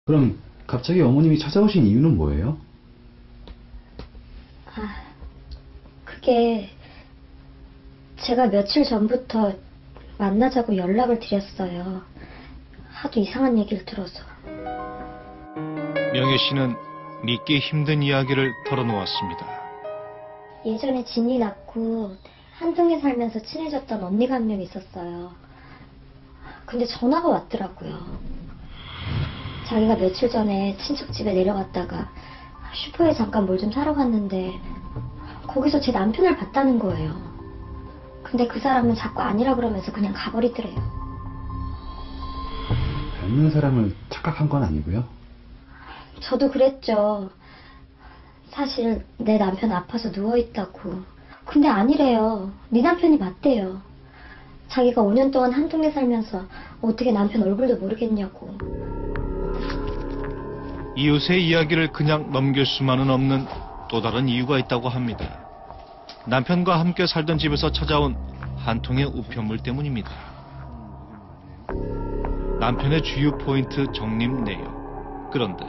그럼 갑자기 어머님이 찾아오신 이유는 뭐예요? 그게 제가 며칠 전부터 만나자고 연락을 드렸어요. 하도 이상한 얘기를 들어서. 명혜 씨는 믿기 힘든 이야기를 털어놓았습니다. 예전에 진이 낳고 한동에 살면서 친해졌던 언니가 한 명 있었어요. 근데 전화가 왔더라고요. 자기가 며칠 전에 친척 집에 내려갔다가 슈퍼에 잠깐 뭘 좀 사러 갔는데 거기서 제 남편을 봤다는 거예요. 근데 그 사람은 자꾸 아니라 그러면서 그냥 가버리더래요. 닮는 사람을 착각한 건 아니고요? 저도 그랬죠. 사실 내 남편 아파서 누워있다고. 근데 아니래요. 네 남편이 맞대요. 자기가 5년 동안 한 동네 살면서 어떻게 남편 얼굴도 모르겠냐고. 이웃의 이야기를 그냥 넘길 수만은 없는 또 다른 이유가 있다고 합니다. 남편과 함께 살던 집에서 찾아온 한 통의 우편물 때문입니다. 남편의 주유 포인트 적립 내역. 그런데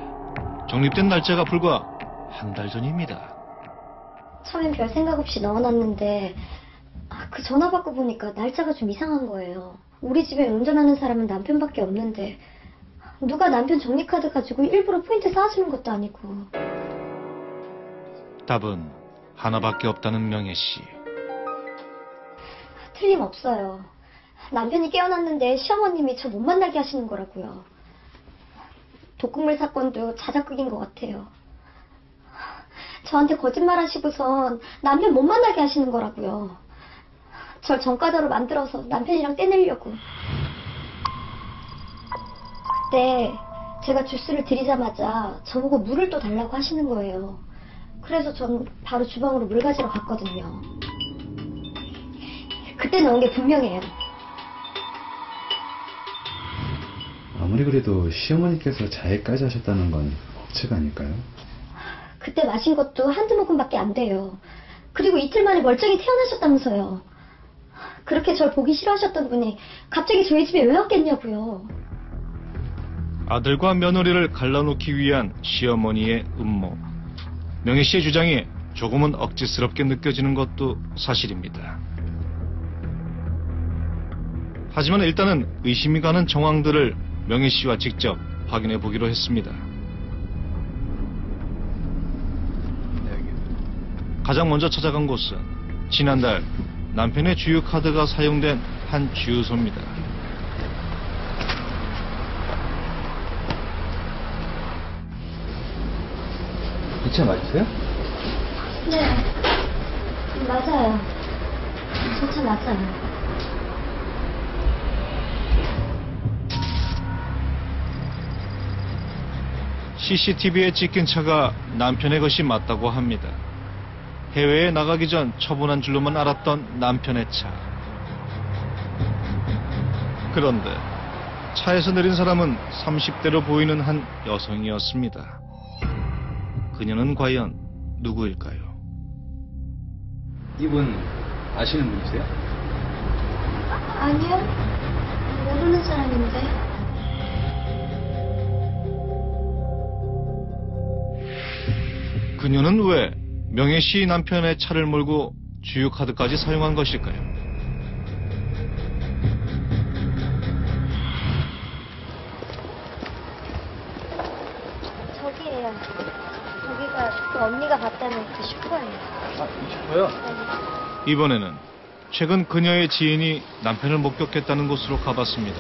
적립된 날짜가 불과 한 달 전입니다. 처음엔 별 생각 없이 넣어놨는데 그 전화 받고 보니까 날짜가 좀 이상한 거예요. 우리 집에 운전하는 사람은 남편밖에 없는데 누가 남편 적립카드 가지고 일부러 포인트 쌓아주는 것도 아니고. 답은 하나밖에 없다는 명혜 씨. 틀림없어요. 남편이 깨어났는데 시어머님이 저 못 만나게 하시는 거라고요. 독극물 사건도 자작극인 것 같아요. 저한테 거짓말 하시고선 남편 못 만나게 하시는 거라고요. 절 전과자로 만들어서 남편이랑 떼내려고. 그때 제가 주스를 드리자마자 저보고 물을 또 달라고 하시는 거예요. 그래서 전 바로 주방으로 물 가지러 갔거든요. 그때 넣은 게 분명해요. 아무리 그래도 시어머니께서 자해까지 하셨다는 건 억측 아닐까요? 그때 마신 것도 한두 모금밖에 안 돼요. 그리고 이틀 만에 멀쩡히 태어나셨다면서요. 그렇게 절 보기 싫어하셨던 분이 갑자기 저희 집에 왜 왔겠냐고요. 아들과 며느리를 갈라놓기 위한 시어머니의 음모. 명혜 씨의 주장이 조금은 억지스럽게 느껴지는 것도 사실입니다. 하지만 일단은 의심이 가는 정황들을 명혜 씨와 직접 확인해 보기로 했습니다. 가장 먼저 찾아간 곳은 지난달 남편의 주유 카드가 사용된 한 주유소입니다. 이 차 맞으세요? 네, 맞아요. 저 차 맞아요. CCTV에 찍힌 차가 남편의 것이 맞다고 합니다. 해외에 나가기 전 처분한 줄로만 알았던 남편의 차. 그런데 차에서 내린 사람은 30대로 보이는 한 여성이었습니다. 그녀는 과연 누구일까요? 이분 아시는 분이세요? 아니요. 모르는 사람인데. 그녀는 왜 명혜 씨 남편의 차를 몰고 주유카드까지 사용한 것일까요? 저기예요. 저기가 그 언니가 봤다는 그 슈퍼예요. 아, 이 슈퍼요? 이번에는 최근 그녀의 지인이 남편을 목격했다는 곳으로 가봤습니다.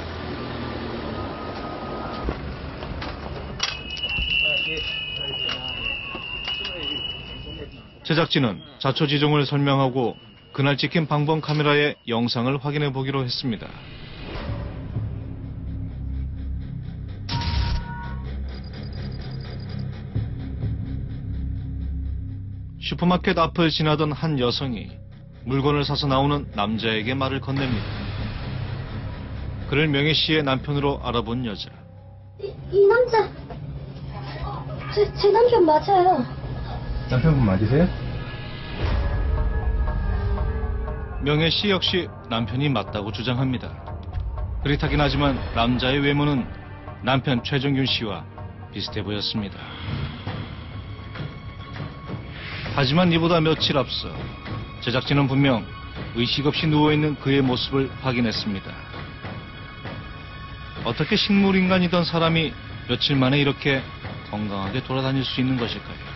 제작진은 자초지종을 설명하고 그날 찍힌 방범 카메라의 영상을 확인해 보기로 했습니다. 슈퍼마켓 앞을 지나던 한 여성이 물건을 사서 나오는 남자에게 말을 건넵니다. 그를 명혜 씨의 남편으로 알아본 여자. 이 남자 제 남편 맞아요. 남편분 맞으세요? 명혜 씨 역시 남편이 맞다고 주장합니다. 그렇다긴 하지만 남자의 외모는 남편 최정균 씨와 비슷해 보였습니다. 하지만 이보다 며칠 앞서 제작진은 분명 의식 없이 누워있는 그의 모습을 확인했습니다. 어떻게 식물인간이던 사람이 며칠 만에 이렇게 건강하게 돌아다닐 수 있는 것일까요?